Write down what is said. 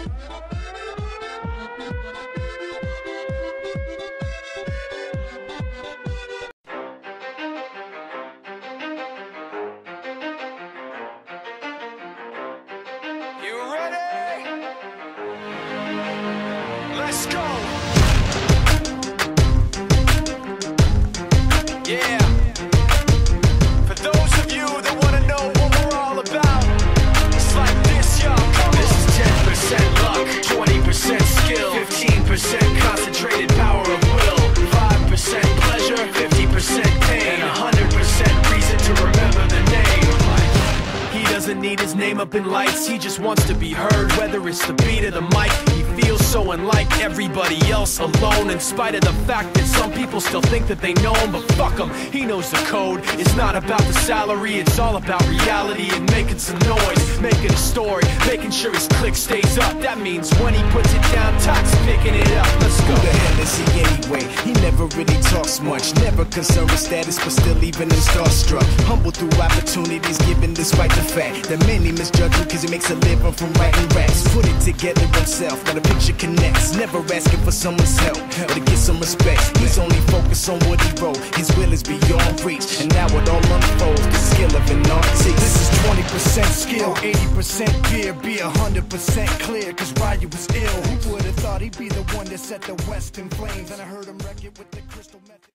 You ready? Let's go. Yeah. For those of you that want to know what we're all about, it's like this, y'all. This is 10% luck, 20% skill, 15% concentrated power of will, 5% pleasure, 50% pain, and 100% reason to remember the name. He doesn't need his name up in lights, he just wants to be heard, whether it's the beat or the mic. He feels so unlike everybody else, alone, in spite of the fact that some people still think that they know him. But fuck him, he knows the code. It's not about the salary, it's all about reality and making some noise, making a story, making sure his click stays up. That means when he puts it down, Tox picking it up. Let's go. Who the hell is he anyway? He never really talks much, never concerned with status, but still even him starstruck. Humble through opportunities given despite the fact that many misjudge him cause he makes a living from writing raps. Put it together himself, now the picture connects. Never asking for someone's help or to get some respect. He's only focused on what he wrote. His will is beyond reach, and now it all unfolds. The skill of an artist. This is 20% skill, 80% fear. Be 100% clear, cause Ryu was ill. Who would've thought he'd be the one that set the West in flames? And I heard him wreck it with the crystal method.